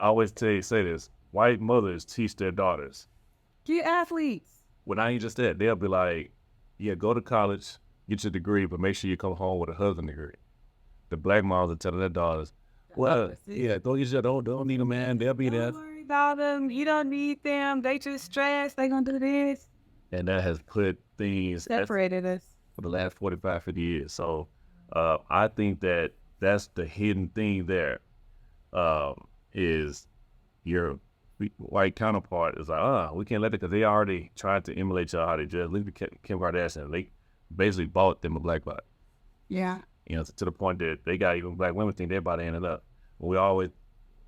I always say this: white mothers teach their daughters. Get athletes. Well, not even just that. They'll be like, yeah, go to college, get your degree, but make sure you come home with a husband degree. The black moms are telling their daughters, well, yeah, don't need a man. They'll be there. Don't worry about them. You don't need them. They just stressed. They gonna do this. And that has put things Separated us for the last 45, 50 years. So I think that's the hidden thing there. Is your white counterpart is like, we can't let it because they already tried to emulate y'all how they dress. Look at Kim Kardashian. They basically bought them a black body. Yeah. You know, to the point that they got even black women think their body ended up. Y'all always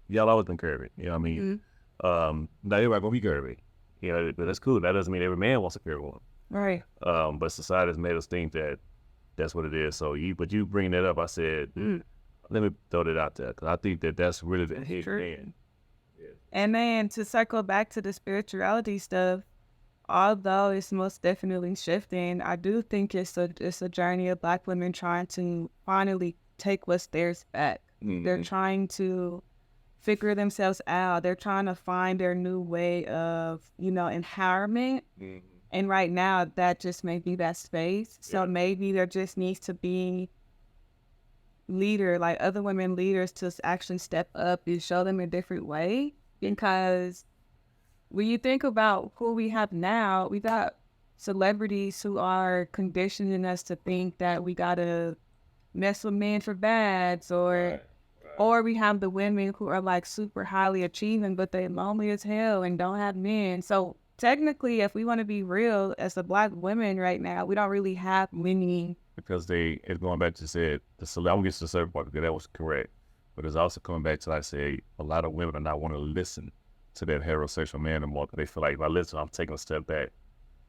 been curvy. You know what I mean? Mm-hmm. Not everybody gonna be curvy. You know, but that's cool. That doesn't mean every man wants a curvy one. Right. But society has made us think that that's what it is. So you bring that up. I said, let me throw that out there because I think that's really the hidden. Yeah. And then to circle back to the spirituality stuff, although it's most definitely shifting, I do think it's a journey of Black women trying to finally take what's theirs back. Mm-hmm. They're trying to figure themselves out. They're trying to find their new way of, empowerment. Mm-hmm. And right now, that just may be that space. So maybe there just needs to be other women leaders to actually step up and show them a different way. Because when you think about who we have now, we got celebrities who are conditioning us to think that we gotta mess with men for bads, or we have the women who are like super highly achieving, but they lonely as hell and don't have men. So technically, if we want to be real, as a Black women right now, we don't really have many. Because it's going back to said, I'm going to get to the certain part because that was correct. But it's also coming back to, like I say, a lot of women are not want to listen to that heterosexual man anymore because they feel like if I listen, I'm taking a step back.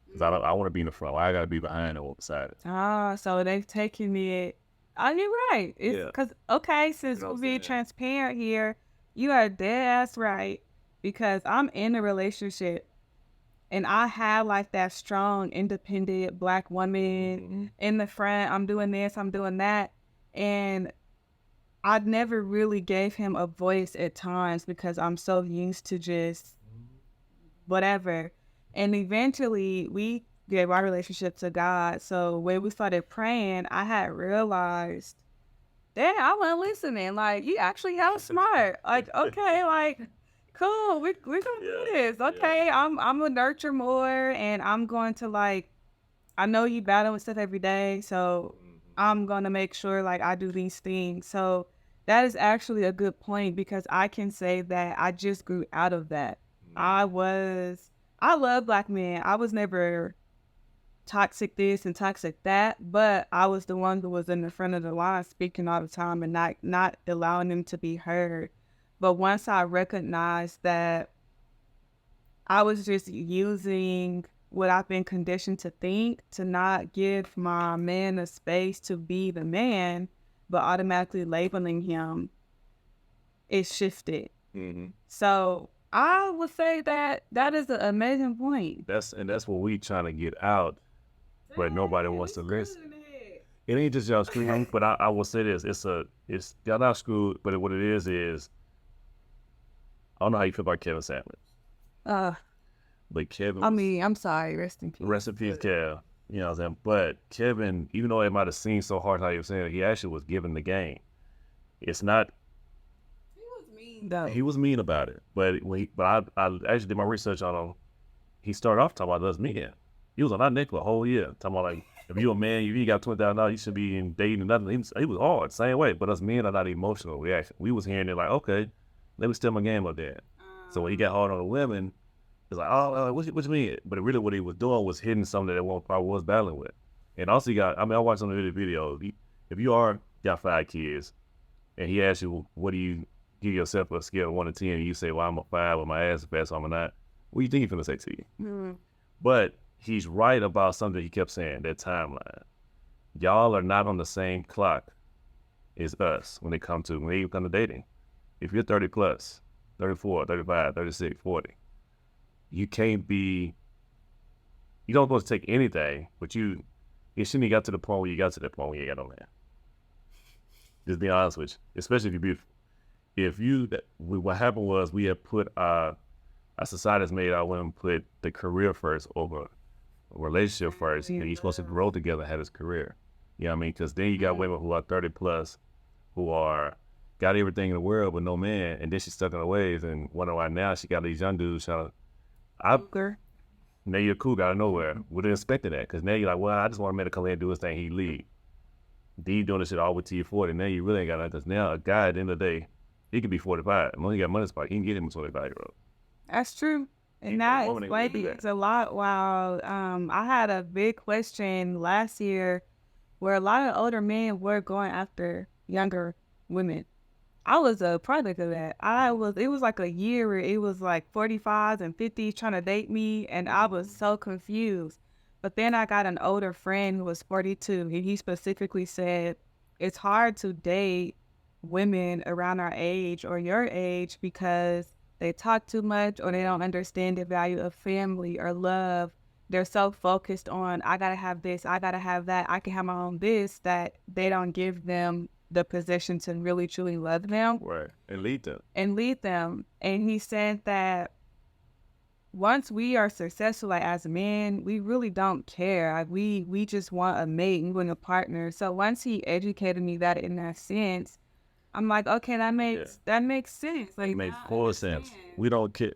Because I want to be in the front. Well, I got to be behind or beside it. So they've taken it. Oh, you're right. It's because, since we're being transparent here, you are dead ass right. Because I'm in a relationship and I have like that strong, independent Black woman in the front. I'm doing this, I'm doing that. And I never really gave him a voice at times because I'm so used to just whatever. And eventually we gave our relationship to God. So when we started praying, I had realized, damn, I wasn't listening. Like, you actually hella smart. Like, okay, like, cool, we're gonna do this. Okay, I'm gonna nurture more, and I'm going to I know you battle with stuff every day, so I'm gonna make sure I do these things. So that is actually a good point because I can say that I just grew out of that. I love Black men. I was never toxic this and toxic that, but I was the one who was in the front of the line speaking all the time and not allowing them to be heard. But once I recognized that I was just using what I've been conditioned to think, to not give my man a space to be the man, but automatically labeling him, it shifted. Mm-hmm. So I would say that is an amazing point. That's what we trying to get out, but nobody wants to listen. It ain't just y'all screwed, but I will say this: it's y'all not screwed, but what it is. I don't know how you feel about Kevin Sandler. But Kevin, I'm sorry, rest in peace. Rest in peace, Kev. You know what I'm saying? But Kevin, even though it might have seemed so hard how you were saying, he actually was given the game. It's not. He was mean though. He was mean about it, but I actually did my research on him. He started off talking about us men. He was on our neck for a whole year, talking about if you a man, if you got $20,000, you should be in dating and nothing. He was hard, same way. But us men are not emotional reaction. We was hearing it okay, let me step my game up there. So when he got hard on the women, it's like, what you mean? But really what he was doing was hitting something that one probably was battling with. And also I watched on the video, if you got 5 kids, and he asks you, what do you give yourself a scale of 1 to 10, and you say, well, I'm a 5 with my ass is fast, so I'm a 9, what do you think he's gonna say to you? Mm-hmm. But he's right about something he kept saying, that timeline. Y'all are not on the same clock as us when they come to dating. If you're 30 plus, 34, 35, 36, 40, you can't be, you don't supposed to take anything, but you shouldn't have got to the point where you got to that point where you got no man. Just be honest with you, especially if you're beautiful. what happened was we had put our society has made our women put the career first over a relationship first, and you're supposed to grow together and have this career. You know what I mean? Because then you got women who are 30 plus who got everything in the world but no man, and then she's stuck in her ways and wondering why now she got these young dudes trying to. Now you're cool out of nowhere. Wouldn't expect that, because now you're like, well, I just want a man to come in and do his thing. He leave. Then you doing this shit all the way till you're 40. Now you really ain't got nothing. Because now a guy at the end of the day, he could be 45. As long as he got money spot, he can get him a 25-year-old. That's true. And that explains a lot. Wow. I had a big question last year where a lot of older men were going after younger women. I was a product of that. It was like a year where it was like 45s and 50s trying to date me, and I was so confused. But then I got an older friend who was 42, and he specifically said, it's hard to date women around our age or your age because they talk too much or they don't understand the value of family or love. They're so focused on, I gotta have this, I gotta have that, I can have my own this, that they don't give them the position to really truly love them. Right. And lead them. And he said that once we are successful, like as men, we really don't care. Like we just want a mate, we want a partner. So once he educated me that in that sense, I'm like, okay, that makes sense. Like, it makes full sense. We don't care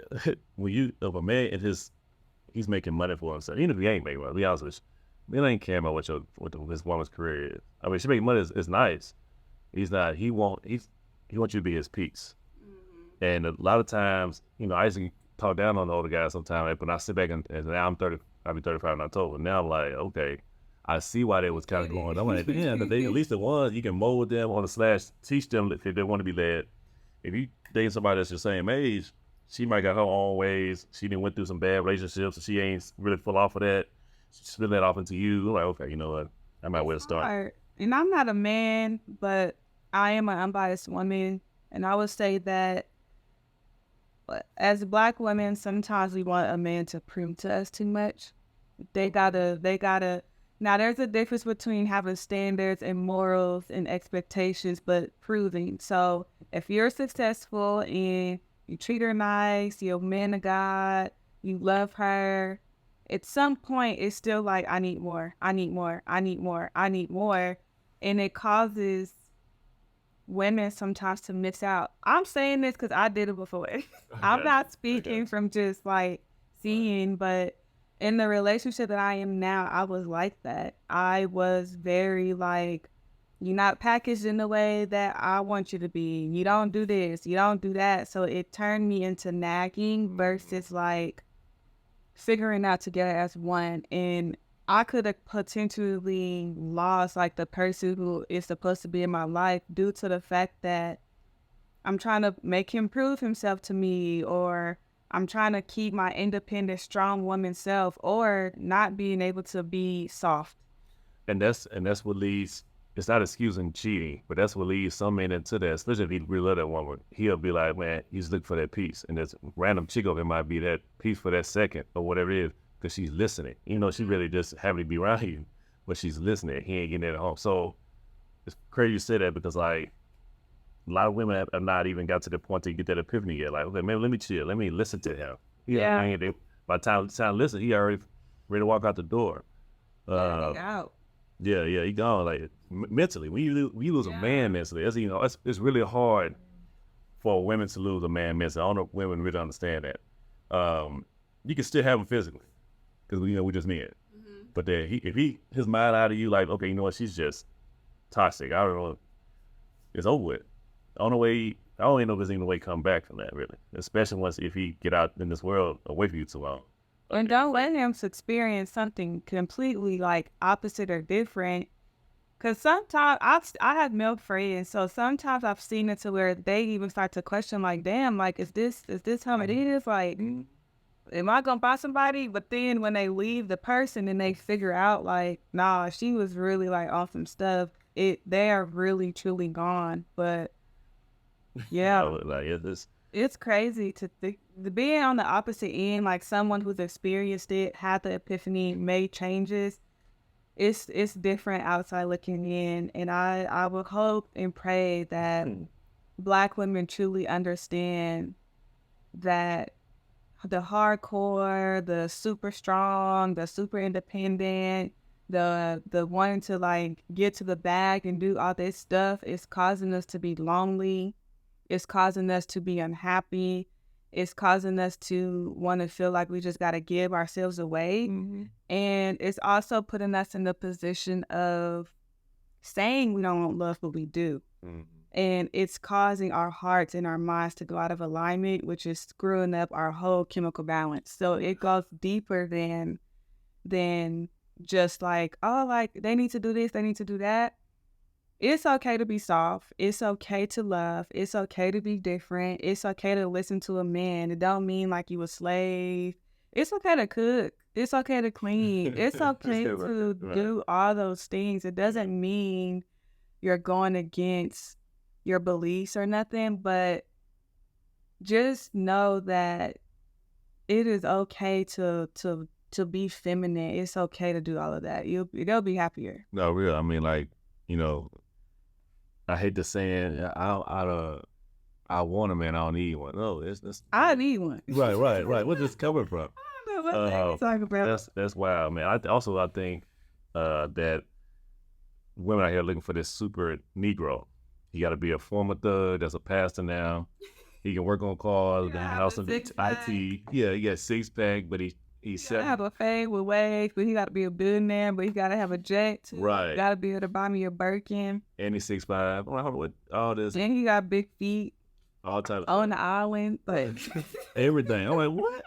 when if a man and he's making money for himself. Even if he ain't making money, to be honest with you, man ain't care about what his woman's career is. I mean, she making money is nice. He's not. He wants you to be his peace. Mm-hmm. And a lot of times, I used to talk down on the older guys sometimes. But I sit back and now I'm 30. I'll be 35 in October. Now I'm like, okay, I see why they was kind of going. I'm like, damn, at least the ones you can mold them on / teach them if they want to be led. If you date somebody that's your same age, she might got her own ways. She done went through some bad relationships, and she ain't really full off of that. She split that off into you. I'm like, okay, you know what? I might well start. And I'm not a man, but I am an unbiased woman. And I would say that as Black women, sometimes we want a man to prove to us too much. They gotta. Now, there's a difference between having standards and morals and expectations, but proving. So if you're successful and you treat her nice, you're a man of God, you love her, at some point it's still like, I need more. And it causes women sometimes to miss out. I'm saying this because I did it before. I'm not speaking from just like seeing, but in the relationship that I am now, I was like that. I was very like, you're not packaged in the way that I want you to be. You don't do this, you don't do that. So it turned me into nagging versus like figuring out together as one. And I could have potentially lost like the person who is supposed to be in my life due to the fact that I'm trying to make him prove himself to me, or I'm trying to keep my independent, strong woman self, or not being able to be soft. And that's what leads. It's not excusing cheating, but that's what leads some men into that. Especially if he really love that woman, he'll be like, man, he's looking for that peace, and this random chick over might be that peace for that second or whatever it is, because she's listening. She really just happy to be around you, but she's listening. He ain't getting it at home. So it's crazy you say that, because like a lot of women have not even got to the point to get that epiphany yet. Like, okay, maybe let me chill. Let me listen to him. Yeah. By the time to listen, he already ready to walk out the door. Out. Yeah, he gone. Like mentally, when you lose a man mentally, it's really hard for women to lose a man mentally. I don't know if women really understand that. You can still have him physically, because we just men. Mm-hmm. But then if his mind out of you, like, okay, you know what, she's just toxic. I don't know. It's over with. I don't know if there's any way to come back from that, really. Especially if he get out in this world away from you too long. And don't let him experience something completely like opposite or different. Because sometimes I have male friends, so sometimes I've seen it to where they even start to question, like, damn, like, is this how it is? Like, am I gonna buy somebody? But then when they leave the person and they figure out, like, nah, she was really like on some stuff, they are really truly gone. But yeah, it's crazy to think, being on the opposite end, like someone who's experienced it, had the epiphany, made changes. It's different outside looking in, and I would hope and pray that Black women truly understand that the hardcore, the super strong, the super independent, the wanting to like get to the bag and do all this stuff is causing us to be lonely. It's causing us to be unhappy. It's causing us to want to feel like we just got to give ourselves away. Mm-hmm. And it's also putting us in the position of saying we don't love what we do. Mm-hmm. And it's causing our hearts and our minds to go out of alignment, which is screwing up our whole chemical balance. So it goes deeper than just like, oh, like they need to do this, they need to do that. It's okay to be soft. It's okay to love. It's okay to be different. It's okay to listen to a man. It don't mean like you a slave. It's okay to cook. It's okay to clean. It's okay to do all those things. It doesn't mean you're going against your beliefs or nothing, but just know that it is okay to be feminine. It's okay to do all of that. You'll be happier. No, real. I mean, like, you know, I hate the saying, I want a man, I don't need one. No, it's I need one. Right. Where's this coming from? I don't know what you're talking about. That's wild, man. I think that women out here looking for this super Negro. He got to be a former thug. That's a pastor now. He can work on cars, the house and IT. Yeah, he got 6-pack, but he's set. Have a fade with waves, but he got to be a billionaire. But he got to have a jet too. Right. Got to be able to buy me a Birkin. And he's 6'5". I don't know what all this. And he got big feet. All time on the island, but everything. I'm like, what?